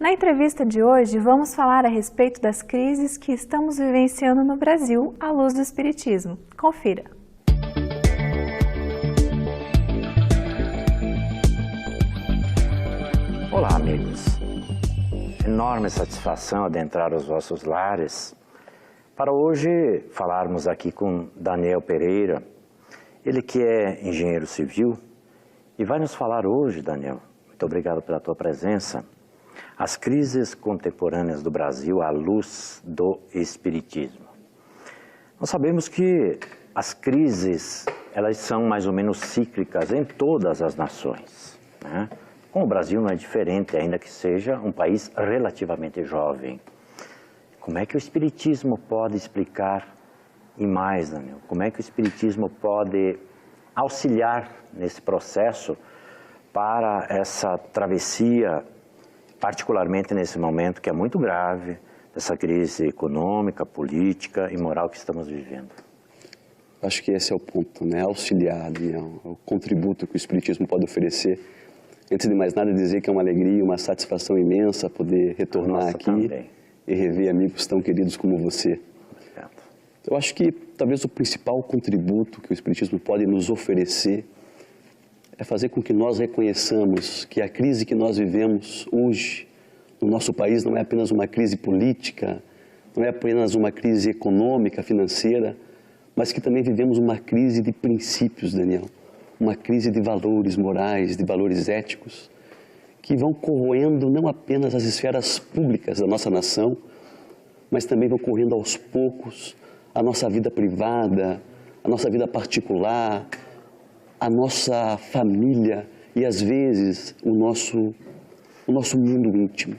Na entrevista de hoje, vamos falar a respeito das crises que estamos vivenciando no Brasil à luz do Espiritismo. Confira! Olá, amigos! Enorme satisfação adentrar os vossos lares para hoje falarmos aqui com Daniel Pereira, ele que é engenheiro civil e vai nos falar hoje, Daniel, muito obrigado pela tua presença, as crises contemporâneas do Brasil à luz do Espiritismo. Nós sabemos que as crises, elas são mais ou menos cíclicas em todas as nações, né? Com o Brasil não é diferente, ainda que seja um país relativamente jovem. Como é que o Espiritismo pode explicar, e mais, Daniel, como é que o Espiritismo pode auxiliar nesse processo para essa travessia, particularmente nesse momento que é muito grave, dessa crise econômica, política e moral que estamos vivendo? Acho que esse é o ponto, né? Auxiliar, Daniel, o contributo que o Espiritismo pode oferecer. Antes de mais nada, dizer que é uma alegria, uma satisfação imensa poder retornar aqui também e rever amigos tão queridos como você. Obrigado. Eu acho que talvez o principal contributo que o Espiritismo pode nos oferecer é fazer com que nós reconheçamos que a crise que nós vivemos hoje no nosso país não é apenas uma crise política, não é apenas uma crise econômica, financeira, mas que também vivemos uma crise de princípios, Daniel. Uma crise de valores morais, de valores éticos, que vão corroendo não apenas as esferas públicas da nossa nação, mas também vão correndo aos poucos a nossa vida privada, a nossa vida particular, a nossa família e, às vezes, o nosso mundo íntimo.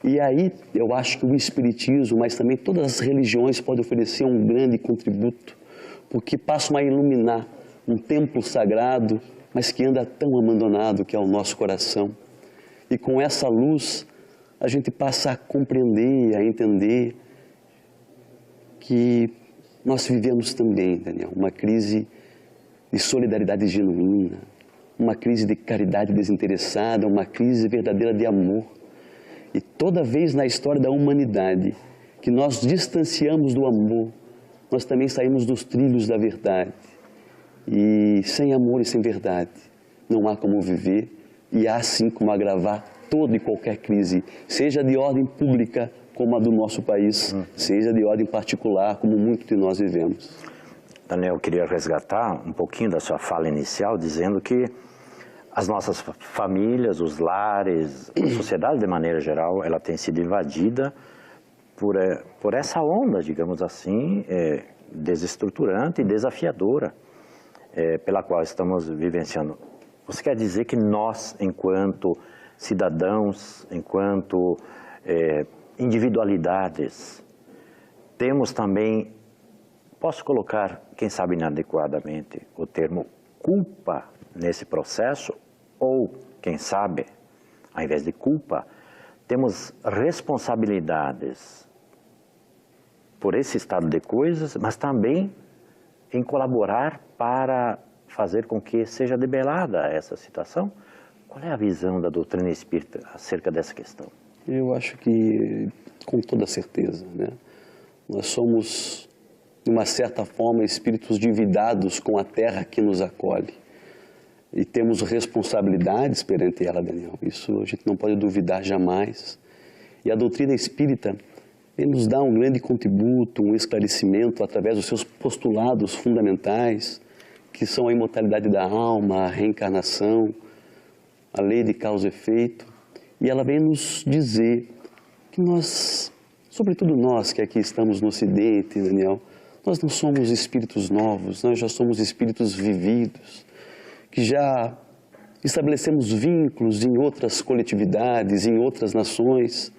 E aí, eu acho que o Espiritismo, mas também todas as religiões podem oferecer um grande contributo, porque passam a iluminar um templo sagrado, mas que anda tão abandonado, que é o nosso coração. E com essa luz, a gente passa a compreender, a entender que nós vivemos também, Daniel, uma crise de solidariedade genuína, uma crise de caridade desinteressada, uma crise verdadeira de amor. E toda vez na história da humanidade que nós distanciamos do amor, nós também saímos dos trilhos da verdade. E sem amor e sem verdade não há como viver e há sim como agravar toda e qualquer crise, seja de ordem pública como a do nosso país, seja de ordem particular como muitos de nós vivemos. Daniel, eu queria resgatar um pouquinho da sua fala inicial, dizendo que as nossas famílias, os lares, a sociedade de maneira geral, ela tem sido invadida por essa onda, digamos assim, desestruturante e desafiadora. Pela qual estamos vivenciando. Você quer dizer que nós, enquanto cidadãos, enquanto individualidades, temos também, posso colocar, quem sabe inadequadamente, o termo culpa nesse processo, ou, quem sabe, ao invés de culpa, temos responsabilidades por esse estado de coisas, mas também em colaborar para fazer com que seja debelada essa situação? Qual é a visão da doutrina espírita acerca dessa questão? Eu acho que, com toda certeza, né? Nós somos, de uma certa forma, espíritos dividados com a terra que nos acolhe. E temos responsabilidades perante ela, Daniel. Isso a gente não pode duvidar jamais. E a doutrina espírita, ele nos dá um grande contributo, um esclarecimento através dos seus postulados fundamentais, que são a imortalidade da alma, a reencarnação, a lei de causa e efeito. E ela vem nos dizer que nós, sobretudo nós que aqui estamos no Ocidente, Daniel, nós não somos espíritos novos, nós já somos espíritos vividos, que já estabelecemos vínculos em outras coletividades, em outras nações.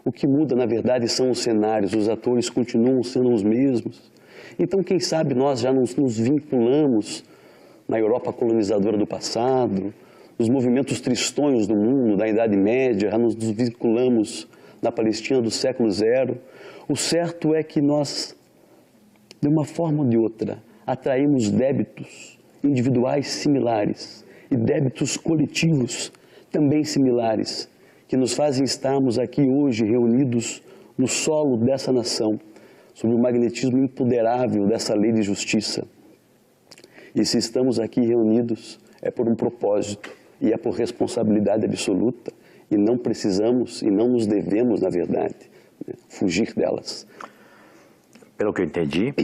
O que muda, na verdade, são os cenários, os atores continuam sendo os mesmos. Então, quem sabe nós já nos vinculamos na Europa colonizadora do passado, nos movimentos tristonhos do mundo, da Idade Média, já nos vinculamos na Palestina do século zero. O certo é que nós, de uma forma ou de outra, atraímos débitos individuais similares e débitos coletivos também similares, que nos fazem estarmos aqui hoje reunidos no solo dessa nação, sob o magnetismo imponderável dessa lei de justiça. E se estamos aqui reunidos, é por um propósito e é por responsabilidade absoluta, e não precisamos e não nos devemos, na verdade, fugir delas. Pelo que eu entendi,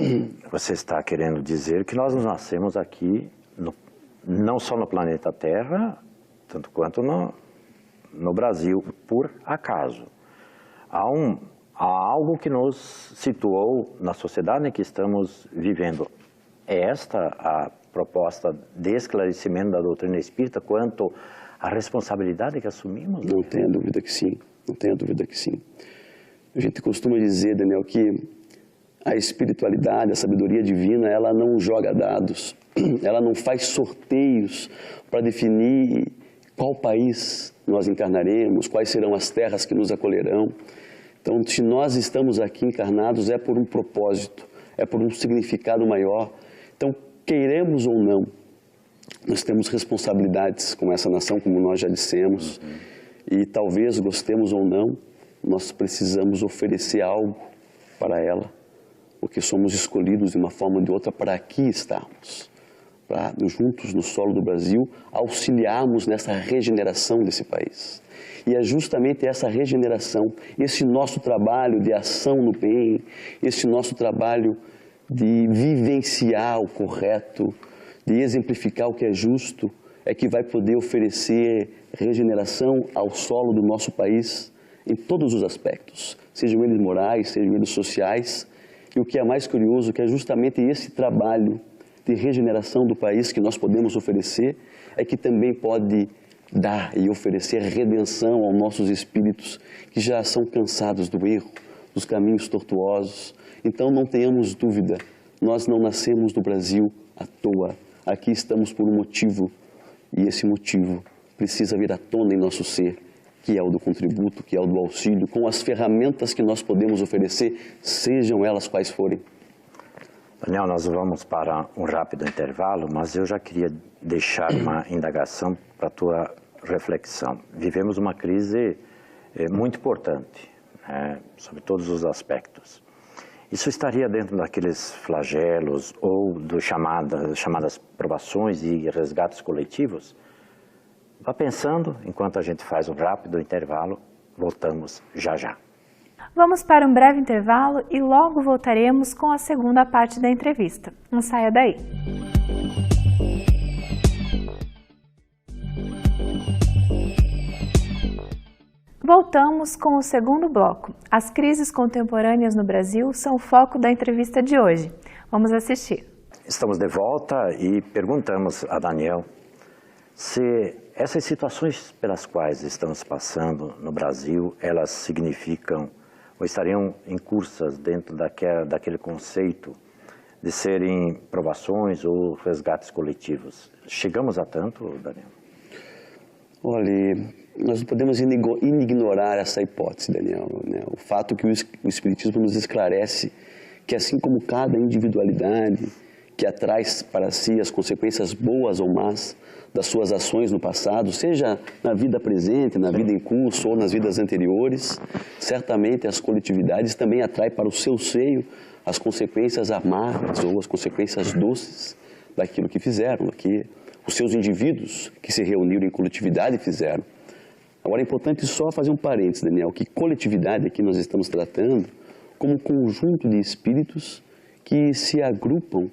você está querendo dizer que nós nascemos aqui, não só no planeta Terra, tanto quanto no Brasil, por acaso. Há algo que nos situou na sociedade em que estamos vivendo. É esta a proposta de esclarecimento da doutrina espírita quanto à responsabilidade que assumimos? Não tenha dúvida que sim, não tenha dúvida que sim. A gente costuma dizer, Daniel, que a espiritualidade, a sabedoria divina, ela não joga dados, ela não faz sorteios para definir qual país nós encarnaremos, quais serão as terras que nos acolherão. Então, se nós estamos aqui encarnados, é por um propósito, é por um significado maior. Então, queiremos ou não, nós temos responsabilidades com essa nação, como nós já dissemos, e talvez gostemos ou não, nós precisamos oferecer algo para ela, porque somos escolhidos de uma forma ou de outra para aqui estarmos, para juntos no solo do Brasil auxiliarmos nessa regeneração desse país. E é justamente essa regeneração, esse nosso trabalho de ação no bem, esse nosso trabalho de vivenciar o correto, de exemplificar o que é justo, é que vai poder oferecer regeneração ao solo do nosso país em todos os aspectos, sejam eles morais, sejam eles sociais. E o que é mais curioso, que é justamente esse trabalho de regeneração do país que nós podemos oferecer, é que também pode dar e oferecer redenção aos nossos espíritos que já são cansados do erro, dos caminhos tortuosos. Então não tenhamos dúvida, nós não nascemos no Brasil à toa. Aqui estamos por um motivo, e esse motivo precisa vir à tona em nosso ser, que é o do contributo, que é o do auxílio, com as ferramentas que nós podemos oferecer, sejam elas quais forem. Daniel, nós vamos para um rápido intervalo, mas eu já queria deixar uma indagação para a tua reflexão. Vivemos uma crise muito importante, sobre todos os aspectos. Isso estaria dentro daqueles flagelos ou chamadas provações e resgates coletivos? Vá pensando, enquanto a gente faz um rápido intervalo, voltamos já já. Vamos para um breve intervalo e logo voltaremos com a segunda parte da entrevista. Não saia daí! Voltamos com o segundo bloco. As crises contemporâneas no Brasil são o foco da entrevista de hoje. Vamos assistir. Estamos de volta e perguntamos a Daniel se essas situações pelas quais estamos passando no Brasil, elas significam ou estariam incursas dentro daquele conceito de serem provações ou resgates coletivos. Chegamos a tanto, Daniel? Olha, nós não podemos ignorar essa hipótese, Daniel, né? O fato que o Espiritismo nos esclarece que assim como cada individualidade que atrai para si as consequências boas ou más das suas ações no passado, seja na vida presente, na vida em curso ou nas vidas anteriores, certamente as coletividades também atraem para o seu seio as consequências amargas ou as consequências doces daquilo que fizeram, que os seus indivíduos que se reuniram em coletividade fizeram. Agora é importante só fazer um parênteses, Daniel, que coletividade aqui nós estamos tratando como um conjunto de espíritos que se agrupam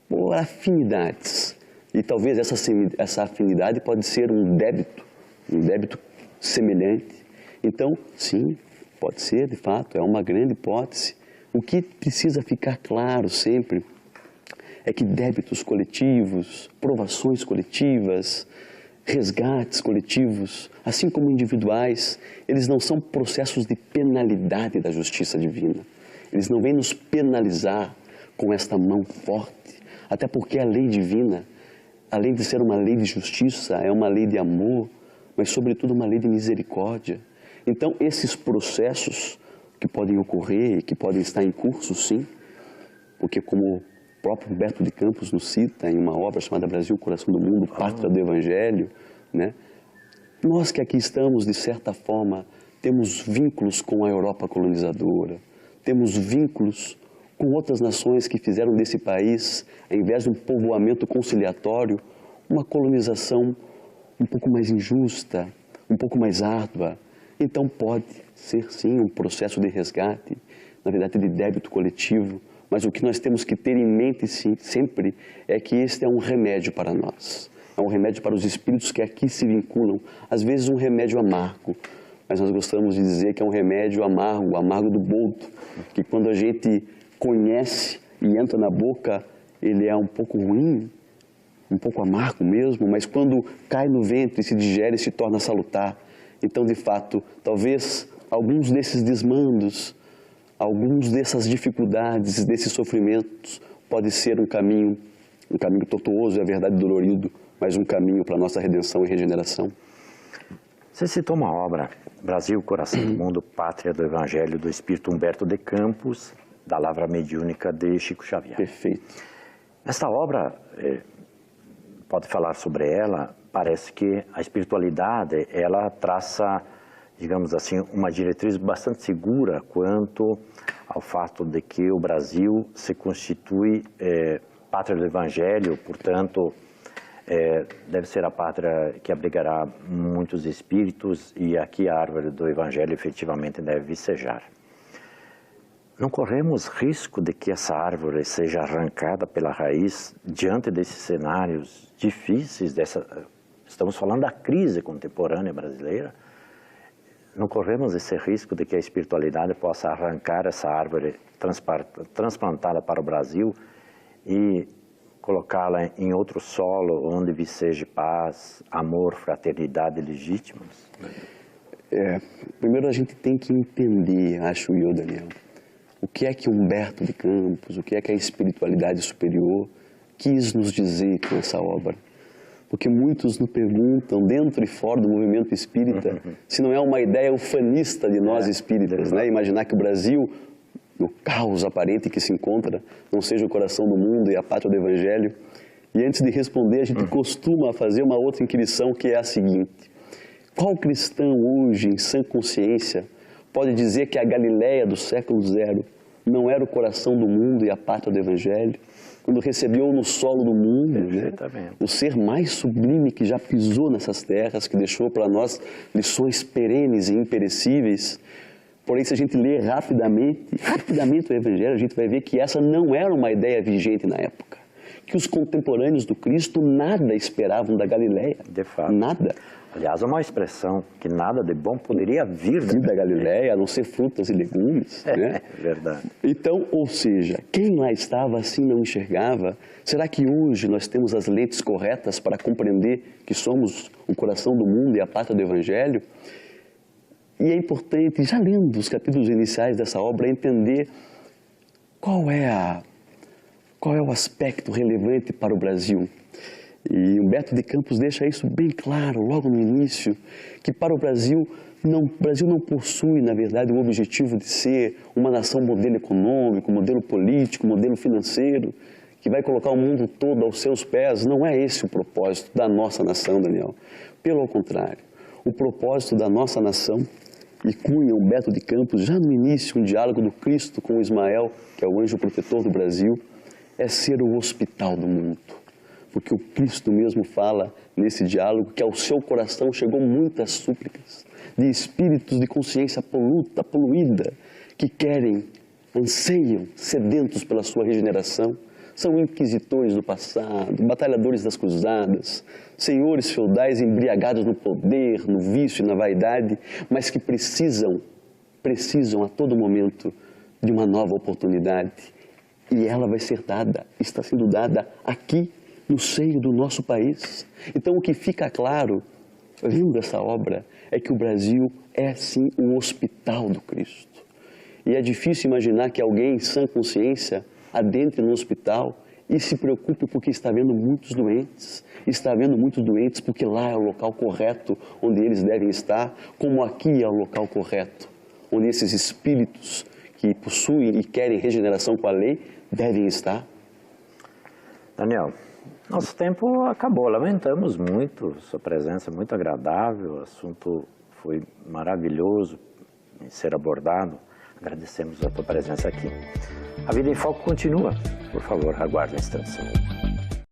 por afinidades. E talvez essa afinidade pode ser um débito semelhante. Então, sim, pode ser, de fato, é uma grande hipótese. O que precisa ficar claro sempre é que débitos coletivos, provações coletivas, resgates coletivos, assim como individuais, eles não são processos de penalidade da justiça divina. Eles não vêm nos penalizar com esta mão forte, até porque a lei divina, além de ser uma lei de justiça, é uma lei de amor, mas sobretudo uma lei de misericórdia. Então esses processos que podem ocorrer e que podem estar em curso, sim, porque como o próprio Humberto de Campos nos cita em uma obra chamada Brasil, Coração do Mundo, Pátria do Evangelho, né? Nós que aqui estamos, de certa forma, temos vínculos com a Europa colonizadora, temos vínculos com outras nações que fizeram desse país, ao invés de um povoamento conciliatório, uma colonização um pouco mais injusta, um pouco mais árdua. Então pode ser sim um processo de resgate, na verdade de débito coletivo, mas o que nós temos que ter em mente sim, sempre é que este é um remédio para nós. É um remédio para os espíritos que aqui se vinculam, às vezes um remédio amargo, mas nós gostamos de dizer que é um remédio amargo, o amargo do boldo, que quando a gente conhece e entra na boca, ele é um pouco ruim, um pouco amargo mesmo, mas quando cai no ventre, se digere, se torna salutar. Então, de fato, talvez alguns desses desmandos, alguns dessas dificuldades, desses sofrimentos, pode ser um caminho tortuoso, é verdade, dolorido, mas um caminho para a nossa redenção e regeneração. Você citou uma obra, Brasil, Coração do Mundo, Pátria do Evangelho, do Espírito Humberto de Campos, da Lavra Mediúnica de Chico Xavier. Perfeito. Esta obra, pode falar sobre ela, parece que a espiritualidade, ela traça, digamos assim, uma diretriz bastante segura quanto ao fato de que o Brasil se constitui pátria do Evangelho, portanto, deve ser a pátria que abrigará muitos espíritos e aqui a árvore do Evangelho efetivamente deve vicejar. Não corremos risco de que essa árvore seja arrancada pela raiz diante desses cenários difíceis, estamos falando da crise contemporânea brasileira, não corremos esse risco de que a espiritualidade possa arrancar essa árvore, transplantá-la para o Brasil e colocá-la em outro solo onde viceje paz, amor, fraternidade legítimos? Primeiro a gente tem que entender, acho eu, Daniel, o que é que Humberto de Campos, o que é que a espiritualidade superior quis nos dizer com essa obra. Porque muitos nos perguntam, dentro e fora do movimento espírita, se não é uma ideia ufanista de nós espíritas, né? Imaginar que o Brasil, no caos aparente que se encontra, não seja o coração do mundo e a pátria do Evangelho. E antes de responder, a gente costuma fazer uma outra inquirição, que é a seguinte: qual cristão hoje, em sã consciência, pode dizer que a Galileia do século zero não era o coração do mundo e a pátria do Evangelho? Quando recebeu no solo do mundo, né, o ser mais sublime que já pisou nessas terras, que deixou para nós lições perenes e imperecíveis. Porém, se a gente ler rapidamente o Evangelho, a gente vai ver que essa não era uma ideia vigente na época. Que os contemporâneos do Cristo nada esperavam da Galileia. De fato. Nada. Aliás, é uma expressão que nada de bom poderia vir da Galileia, a não ser frutas e legumes. Né? É verdade. Então, ou seja, quem lá estava assim não enxergava. Será que hoje nós temos as lentes corretas para compreender que somos o coração do mundo e a pátria do Evangelho? E é importante, já lendo os capítulos iniciais dessa obra, entender qual é o aspecto relevante para o Brasil. E Humberto de Campos deixa isso bem claro, logo no início, que para o Brasil não possui, na verdade, o objetivo de ser uma nação modelo econômico, modelo político, modelo financeiro, que vai colocar o mundo todo aos seus pés. Não é esse o propósito da nossa nação, Daniel. Pelo contrário, o propósito da nossa nação, e cunha Humberto de Campos, já no início, um diálogo do Cristo com Ismael, que é o anjo protetor do Brasil, é ser o hospital do mundo. Porque o Cristo mesmo fala nesse diálogo que ao seu coração chegou muitas súplicas de espíritos de consciência poluída, que querem, anseiam, sedentos pela sua regeneração. São inquisitores do passado, batalhadores das cruzadas, senhores feudais embriagados no poder, no vício e na vaidade, mas que precisam a todo momento de uma nova oportunidade. E ela vai ser dada, está sendo dada aqui, no seio do nosso país. Então, o que fica claro, lendo essa obra, é que o Brasil é, sim, o hospital do Cristo. E é difícil imaginar que alguém, em sã consciência, adentre no hospital e se preocupe porque está vendo muitos doentes. Está vendo muitos doentes porque lá é o local correto onde eles devem estar, como aqui é o local correto, onde esses espíritos que possuem e querem regeneração com a lei devem estar. Daniel, Nosso tempo acabou, lamentamos muito, sua presença muito agradável, o assunto foi maravilhoso em ser abordado, agradecemos a tua presença aqui. A Vida em Foco continua, por favor, aguarde a extensão.